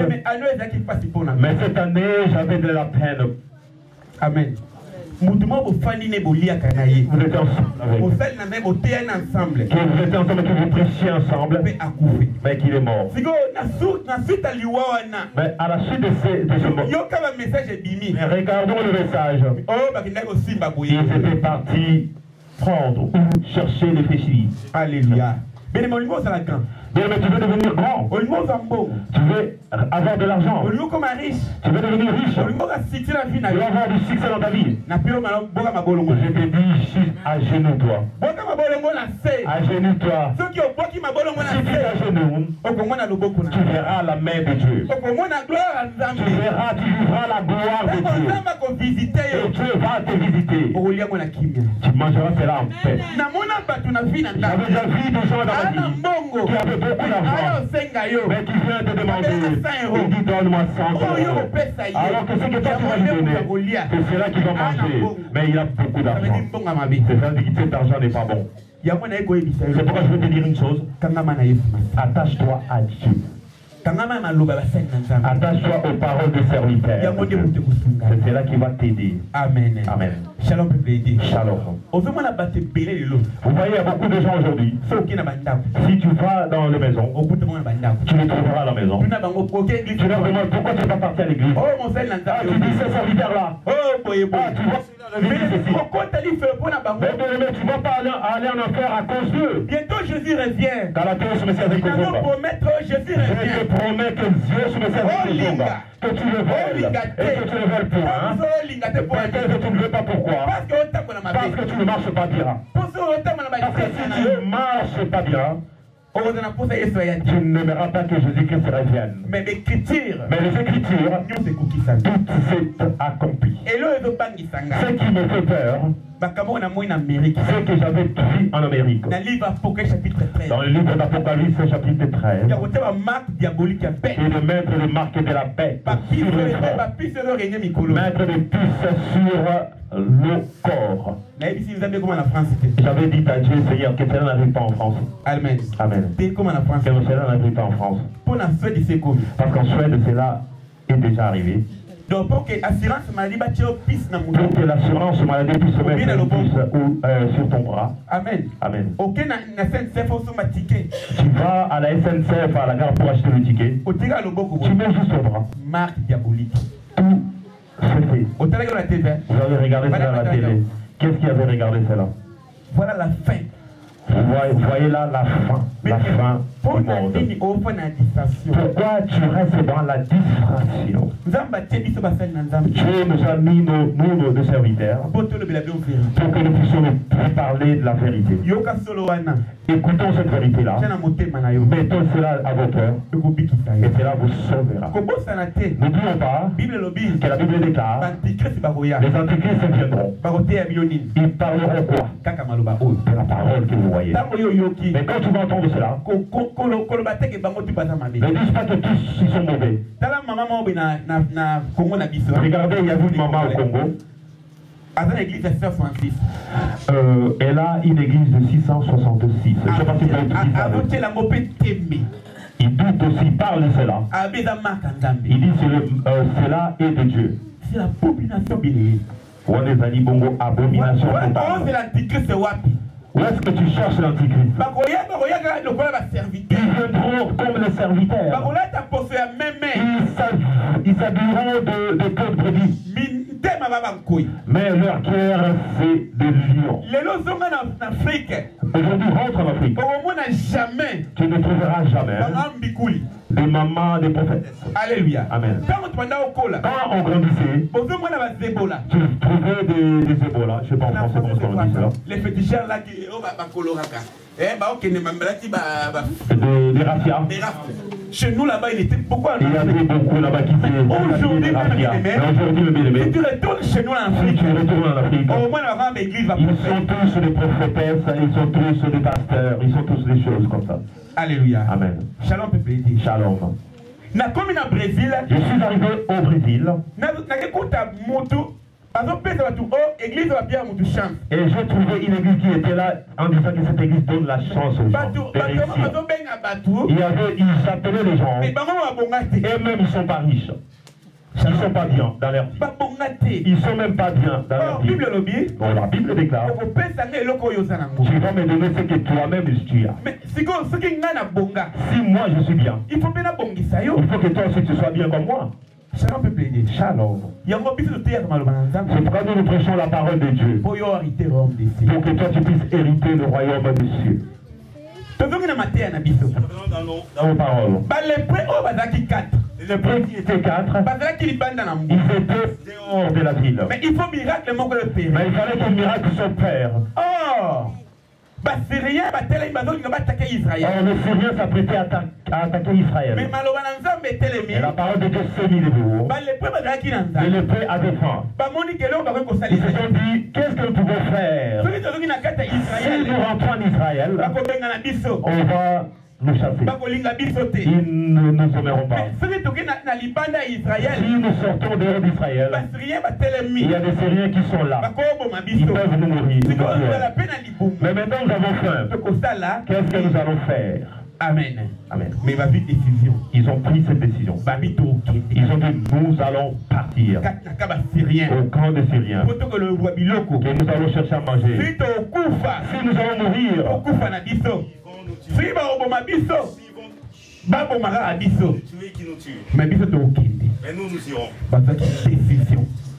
Mais cette année, j'avais de la peine. Amen. Vous étiez ensemble. Vous étiez ensemble, que vous prêchiez ensemble. Mais qu'il est mort. Mais à la suite de ce mot, regardons le message. Ils étaient partis prendre ou chercher les péchés. Alléluia. Bien, mais tu veux devenir grand. Tu veux avoir de l'argent. Tu veux devenir riche. Tu veux avoir du succès dans ta vie. Je te dis, agenouille-toi. Agenouille-toi. Si tu es à genoux, tu verras la main de Dieu. Tu verras, tu vivras la gloire de Dieu. Et Dieu va te visiter. Tu mangeras cela en paix. J'avais déjà vu des gens dans ma vie qui avaient beaucoup d'argent, mais qui viennent te demander, il dit donne-moi 100 euros. Alors que ce que toi tu vas lui donner, c'est cela qu'il va manger. Mais il a beaucoup d'argent. C'est ça, cet argent n'est pas bon. C'est pourquoi je veux te dire une chose. Attache-toi à Dieu. Attache-toi aux paroles des serviteurs. C'est cela qui va t'aider. Amen. Amen. Shalom peut aider. Shalom. Vous voyez, il y a beaucoup de gens aujourd'hui. Si tu vas dans les maisons, tu les trouveras à la maison. Tu leur demandes pourquoi tu n'es pas parti à l'église. Tu dis ces serviteurs-là. Tu vois, mais tu ne vas pas aller en enfer à cause d'eux. Bientôt Jésus revient. Je te promets que Dieu se met que tu le veuilles et que tu le veuilles point. Peut-être que tu ne veux pas pourquoi. Parce que tu ne marches pas bien. Parce que si tu ne marches pas bien, tu n'aimeras pas que Jésus-Christ revienne. Mais les Écritures, tout s'est accompli. Ce qui me fait peur, c'est que j'avais vu en Amérique. Dans le livre d'Apocalypse, chapitre 13, et de mettre les marques de la bête sur le front, mettre des puces sur le corps. J'avais dit à Dieu, Seigneur, que cela n'arrive pas en France. Amen. Amen. Que cela n'arrive pas en France. Parce qu'en Suède, cela est déjà arrivé. Donc pour que l'assurance maladie puisse se mettre sur ton bras. Amen. Amen. Tu vas à la SNCF, à la gare pour acheter le ticket. Tu mets juste ton bras. Marque diabolique. Tout se fait. Vous avez regardé cela à la télé. Qu'est-ce qui avait regardé cela? Voilà la fin. Vous voyez là la fin du monde. Pourquoi tu restes dans la distraction? Dieu nous a mis nos serviteurs pour que nous puissions parler de la vérité. Écoutons cette vérité-là, mettons cela à vos cœurs et cela vous sauvera. N'oublions pas que la Bible déclare les antichrists viendront. Ils parleront quoi? De la parole que vous voyez. Mais quand tu vas entendre cela, ne dis pas que tous ils sont mauvais. Regardez, il y a une maman au Congo. Elle a une église de 666. Je ne sais pas si vous avez tout dit ça. Il doute aussi, parle de cela. Il dit cela est de Dieu. C'est l'abomination bénie. On les a dit bongo abomination totale. C'est l'antichrist, c'est wapi. Où est-ce que tu cherches l'antichrist? Ils viendront comme les serviteurs. Ils s'habilleront de queue de brebis. Mais leur cœur, c'est de lion. Aujourd'hui, rentre en Afrique. Tu ne trouveras jamais des mamans, des prophètes. Alléluia. Amen. Quand on grandissait, tu trouvais des ébolas. Je ne sais pas en français comment on dit cela. Les féticheurs là qui des raffias. Chez nous là-bas, il était beaucoup en Il y avait beaucoup là-bas qui faisaient aujourd'hui, des raffias. Mais aujourd'hui, le bien-aimé, si tu retournes chez nous en Afrique, si tu retournes en Afrique, au moins la grande église va ils sont tous des prophétesses, ils sont tous des pasteurs, ils sont tous des choses comme ça. Alléluia. Amen. Shalom, peuple. Shalom. Na comme au Brésil, Je suis arrivé au Brésil. Et j'ai trouvé une église qui était là en disant que cette église donne la chance aux gens. Ils s'appelaient les gens. Et même ils ne sont pas riches. Ils ne sont pas bien dans leur vie. Ils ne sont même pas bien dans leur vie. Bon, la Bible déclare. Tu vas me donner ce que toi-même tu as. Si moi je suis bien, il faut que toi aussi tu sois bien comme moi. Shalom. C'est pourquoi nous prêchons la parole de Dieu. Pour que toi tu puisses hériter le royaume des cieux. Dans vos paroles. Les prêtres qui étaient 4, ils étaient dehors de la ville. Mais il faut miracle, mon père. Mais il fallait qu'un miracle soit père. Oh! Or, les Syriens s'apprêtaient à attaquer Israël. Et la parole de Dieu s'est mise debout. Et les prêtres avaient faim. Ils se sont dit, qu'est-ce que nous pouvons faire? Si nous rentrons en Israël, on va nous chasser. Ils ne nous aimeront pas. Si nous sortons dehors d'Israël, il y a des Syriens qui sont là. Ils peuvent nous mourir. Mais maintenant nous avons faim. Qu'est-ce que nous allons faire? Amen. Amen. Mais ma vie décision. Ils ont pris cette décision. Ils ont dit, nous allons partir au camp des Syriens. Et nous allons chercher à manger. Si nous allons mourir, mais nous irons.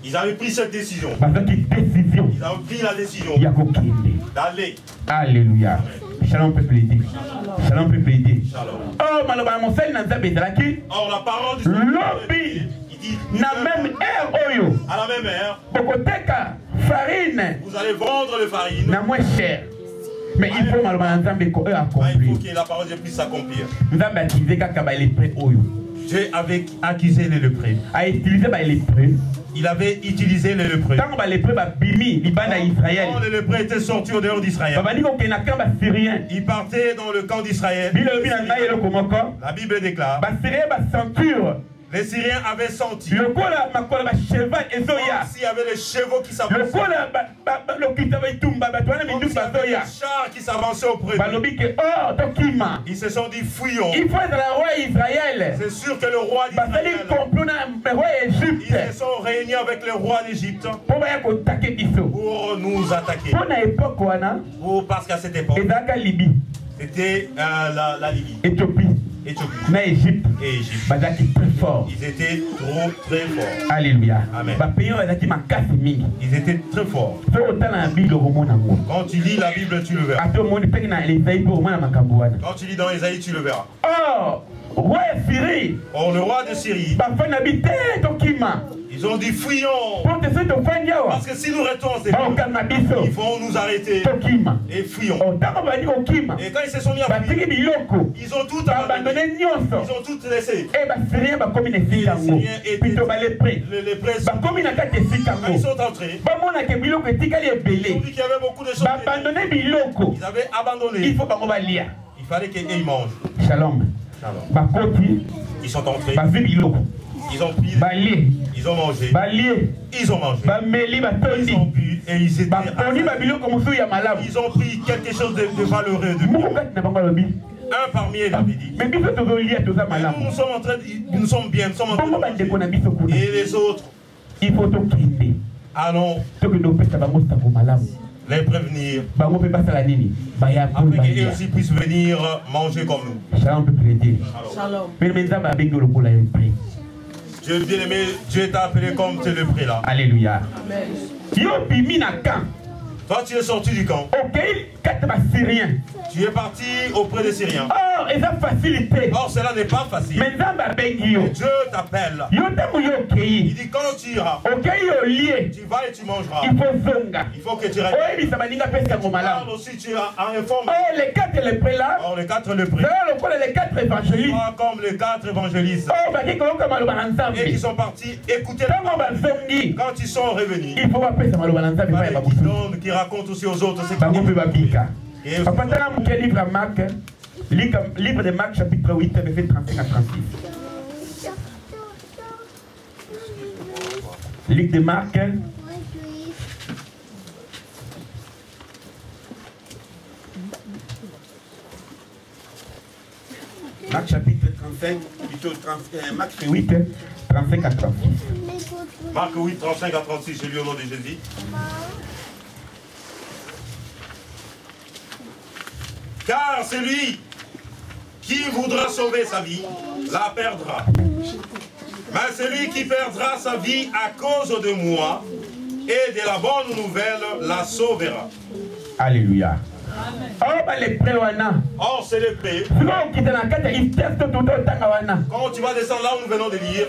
Ils avaient pris cette décision. Ils avaient pris la décision d'aller. Alléluia. Shalom peuple dit. Shalom peuple dit. Oh, malheureusement, or la parole du Seigneur, il dit na même air oyo. À la même heure, farine. Vous allez vendre le farine. Na moins cher. Mais il faut malheureusement accomplir. Il faut que la parole de Dieu puisse s'accomplir. Dieu avait accusé les lépreux. A utilisé les lépreux. Il avait utilisé les lépreux. Quand les lépreux les lépreux étaient sortis au dehors d'Israël, ils partaient dans le camp d'Israël. La Bible déclare les Syriens avaient senti s'il y avait des chevaux qui s'avançaient, des chars qui s'avançaient auprès d'eux. Ils se sont dit fuyons. Il faut être le roi Israël. C'est sûr que le roi d'Israël. Ils se sont réunis avec le roi d'Égypte pour nous attaquer. Parce qu'à cette époque, c'était la Libye. Éthiopie. Égypte. Et Égypte. Très fort. Ils étaient trop très forts. Alléluia. Amen. Ils étaient très forts. Quand tu lis la Bible, tu le verras. Quand tu lis dans Ésaïe, tu le verras. Roi Syrie. Or, le roi de Syrie, ils ont dit fuyons. Parce que si nous retournons, ils vont nous arrêter. Et fuyons. Et quand ils se sont mis à fuir, ils ont tout abandonné. Ils ont tout laissé. Les prêtres, quand ils sont entrés, ils ont dit qu'il y avait beaucoup de choses. Ils avaient abandonné. Il fallait qu'ils mangent. Shalom. Ils sont entrés. Ils ont pris. Ils ont mangé. Ils ont mangé. Ils ont bu et ils étaient. Ils ont pris quelque chose de valeureux de nous. Un parmi eux l'avait dit. Mais nous sommes en train de, nous sommes bien, nous sommes en train de... Et les autres, il faut allons les prévenir afin qu'ils aussi puissent venir manger comme nous. Shalom peut plaider. Dieu bien-aimé, Dieu t'a appelé comme tu le prie là. Alléluia. Toi tu es sorti du camp. Tu es parti auprès des Syriens. Or cela n'est pas facile. Mais Dieu t'appelle. Il dit quand tu iras, tu vas et tu mangeras. Il faut que tu regardes. Alors aussi tu as informé. Les 4 lépreux là. Or les 4 lépreux. Les 4 évangélistes. Comme les 4 évangélistes. Et qui sont partis écouter la parole. Quand ils sont revenus. Il faut appeler ça qui raconte aussi aux autres ce qu'ils Papa, tu as livre à Marc, livre de Marc, chapitre 8, verset 35 à 36. Livre de Marc. Marc, chapitre 35, plutôt 35, Marc 8, 35 à 36. Marc 8, 35 à 36, j'ai lu au nom de Jésus. Car celui qui voudra sauver sa vie, la perdra. Mais celui qui perdra sa vie à cause de moi et de la bonne nouvelle, la sauvera. Alléluia. Or, c'est les prêts. Quand tu vas descendre là où nous venons de lire,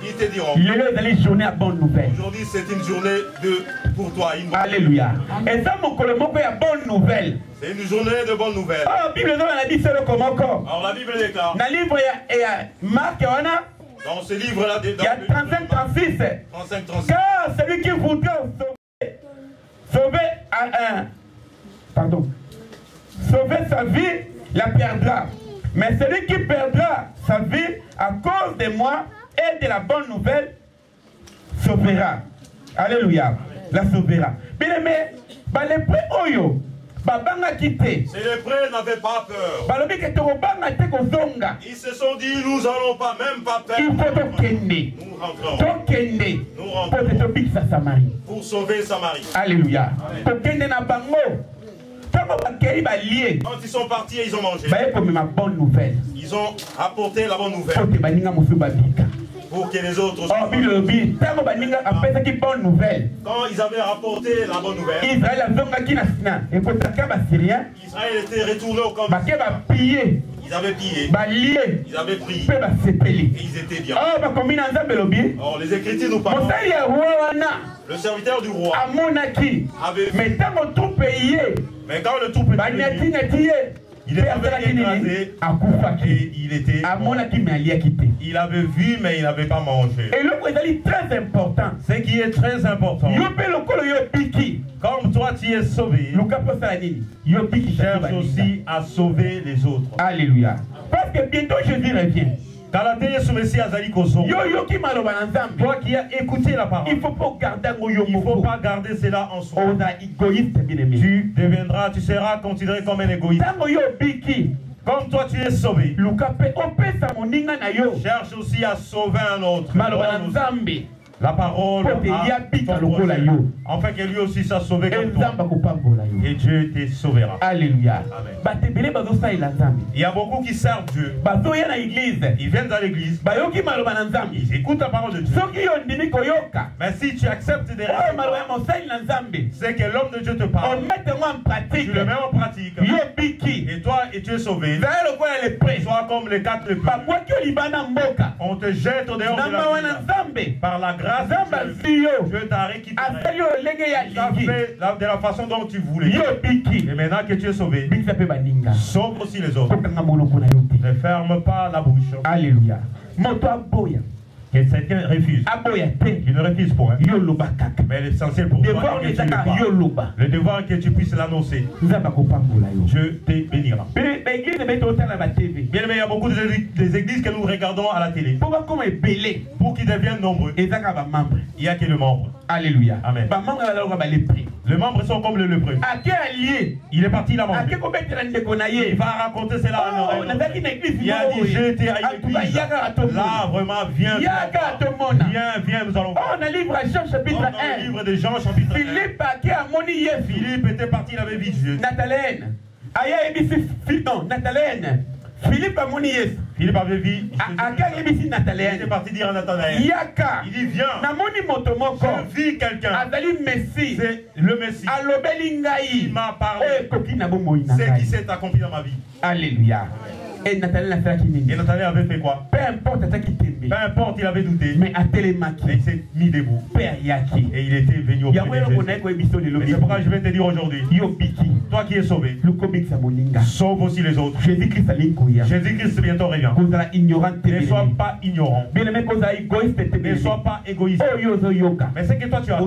ils te diront. Aujourd'hui, c'est une journée pour toi. Alléluia. Et ça, mon bonne nouvelle. C'est une journée de bonnes nouvelles. Alors, la Bible déclare. Dans ce livre-là, il y a 35-36. Car celui qui voudra sauver sa vie, la perdra. Mais celui qui perdra sa vie à cause de moi et de la bonne nouvelle, sauvera. Alléluia. La sauvera. Bien aimé, les prêts oyo. Ces lépreux n'avaient pas peur. Ils se sont dit, nous n'allons pas, même pas peur. Nous rentrons pour sauver Samarie. Alléluia. Quand ils sont partis et ils ont mangé, ils ont apporté la bonne nouvelle pour que les autres aussi. Quand ils avaient rapporté la bonne nouvelle, Israël était retourné au camp. Ils avaient pillé, ils avaient pris, et ils étaient bien. Or, les Écritures nous parlent. Le serviteur du roi avait vu. Mais quand le tout petit, il était écrasé et il était. Il avait vu, mais il n'avait pas mangé. Et le très important. Ce qui est très important. Comme toi tu es sauvé, cherche aussi à sauver les autres. Alléluia. Parce que bientôt Jésus revient. Toi qui as écouté la parole, il ne faut pas garder cela en soi. Tu deviendras, tu seras considéré comme un égoïste. Comme toi tu es sauvé, cherche aussi à sauver un autre. La parole afin que lui aussi soit sauvé comme toi. Et Dieu te sauvera. Alléluia. Amen. Il y a beaucoup qui servent Dieu. Ils viennent dans l'église. Ils écoutent la parole de Dieu. Mais si tu acceptes des règles, c'est que l'homme de Dieu te parle. Tu le mets en pratique. Et toi, et tu es sauvé. Sois comme les 4 lépreux. On te jette au dehors de la ville. Par la grâce de Dieu, Dieu t'a récupéré. Tu as fait de la façon dont tu voulais. Et maintenant que tu es sauvé, sauve aussi les autres. Ne ferme pas la bouche. Alléluia. Que quelqu'un refuse. Il ne refuse pas. Mais l'essentiel pour toi est que tu le parles. Le devoir est que tu puisses l'annoncer. Dieu te bénira. Bien aimé, il y a beaucoup des églises que nous regardons à la télé. Pour qu'ils deviennent nombreux, il n'y a que le membre. Alléluia. Amen. Les membres sont comme le lépreux. Il est parti là-bas. Il va raconter cela. Il a dit, j'étais à l'église. Là, vraiment, viens. Viens, nous allons voir. Dans le livre de Jean chapitre 1. Livre de Jean chapitre 1. Philippe était parti, il avait vu Dieu. Nathalène. Nathalène. Philippe a moni Yesu. Philippe avait vu. Il était parti dire à Nathanaël. Yaka. Il dit viens. Je vis quelqu'un. Messie. C'est le Messie. Il m'a parlé. C'est qui s'est accompli dans ma vie. Alléluia. Et Nathanaël avait fait quoi? Peu importe Peu importe, il avait douté. Mais à Télémaki. Il s'est mis debout. Et il était venu au Jésus. C'est pourquoi je vais te dire aujourd'hui. Toi qui es sauvé, sauve aussi les autres. Jésus-Christ bientôt revient. Ne sois pas ignorant. Ne sois pas égoïste. Mais c'est que toi tu attends.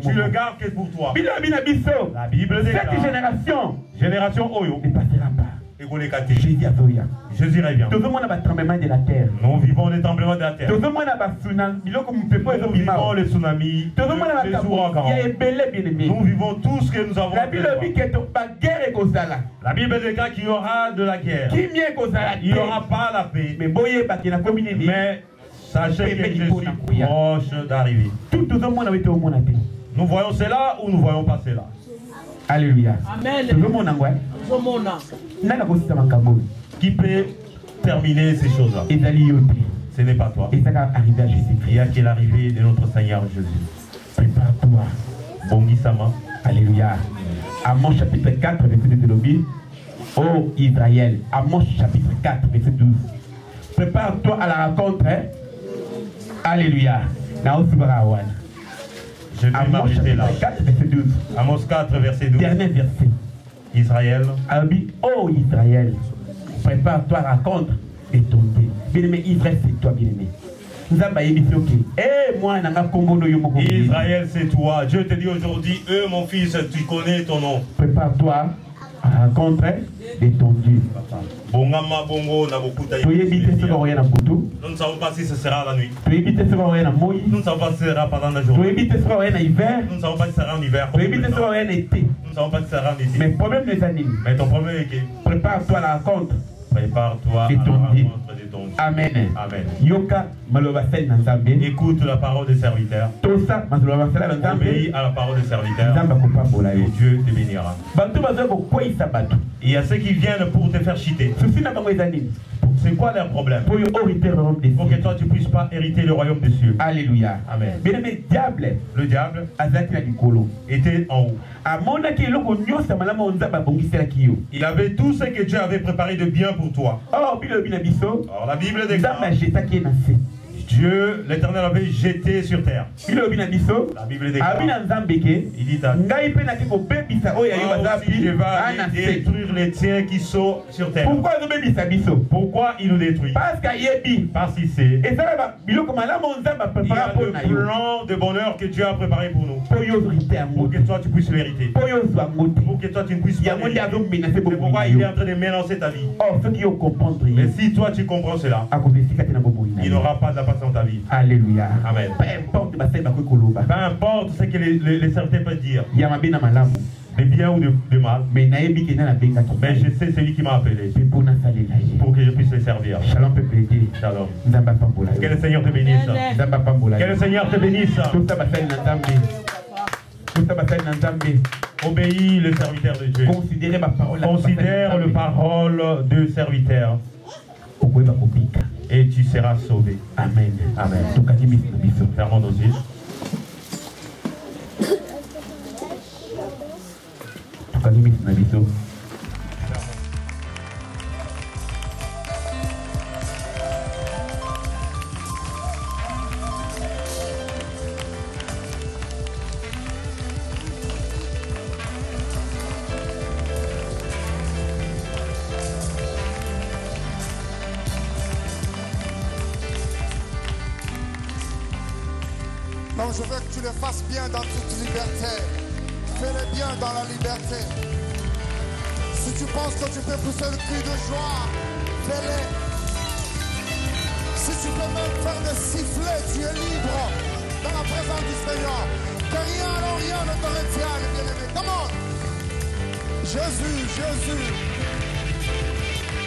Tu le gardes que pour toi. La Bible déclare. Génération Oyo. Ne passera pas. Jésus revient. Nous vivons les tremblements de la terre. Nous vivons les tsunamis, les ouragans. Nous vivons tout ce que nous avons. La Bible déclare qu'il y aura de la guerre. Il n'y aura pas la paix. Mais sachez que je suis proche d'arriver. Nous voyons cela ou nous ne voyons pas cela. Alléluia. Amen. Qui peut terminer ces choses-là? Ce n'est pas toi. Il y a qu'à l'arrivée de notre Seigneur Jésus. Prépare-toi. Bongisama. Alléluia. Amos chapitre 4, verset 2 de l'Obi. Oh Israël. Amos chapitre 4, verset 12. Prépare-toi à la rencontre. Hein? Alléluia. Je vais m'arrêter là. 4, verset 12. Amos 4, verset 12. Dernier verset. Israël. Oh Israël, prépare-toi à la rencontre de ton Dieu. Bien-aimé, Israël, c'est toi, bien-aimé. Israël, c'est toi. Dieu te dit aujourd'hui, mon fils, tu connais ton nom. Prépare-toi à la rencontre de ton Dieu. Nous ne savons pas si ce sera la nuit. Nous ne savons pas si ce sera pendant la journée. Nous ne savons pas si ce sera en hiver. Nous ne savons pas si ce sera en été. Mais ton problème est que prépare-toi à la rencontre. Prépare-toi à la rencontre de ton Dieu. Amen. Amen. Écoute la parole des serviteurs. Obéis à la parole des serviteurs. Et Dieu te bénira. Il y a ceux qui viennent pour te faire chiter. C'est quoi leur problème? Pour que toi tu ne puisses pas hériter le royaume des cieux. Alléluia. Amen. Le diable était en haut. Il avait tout ce que Dieu avait préparé de bien pour toi. Alors la Bible déclare Dieu, l'Éternel avait jeté sur terre. La Bible déclare. Il dit à je vais aller détruire les tiens qui sont sur terre. Pourquoi il nous détruit? Parce qu'il sait. Il y a le plan de bonheur que Dieu a préparé pour nous. Pour que toi tu puisses l'hériter. Pour que toi tu ne puisses pas l'hériter. C'est pourquoi il est en train de mélancer ta vie. Mais si toi tu comprends cela, il n'aura pas de la patience dans ta vie. Alléluia. Amen. Peu importe ce que les serviteurs peuvent dire. De bien ou de mal. Mais je sais celui qui m'a appelé. Pour que je puisse le servir. Shalom. Que le Seigneur te bénisse. Que le Seigneur te bénisse. Obéis le serviteur de Dieu. Considère le parole de serviteur. Et tu seras sauvé. Amen. Amen. Fermons nos yeux. Non, je veux que tu le fasses bien dans toute liberté. Fais-le bien dans la liberté. Si tu penses que tu peux pousser le cri de joie, fais-le. Si tu peux même faire des sifflets, tu es libre dans la présence du Seigneur. Que rien, alors rien ne te retienne, bien-aimé. Come on. Jésus, Jésus.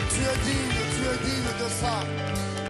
Tu es digne de ça.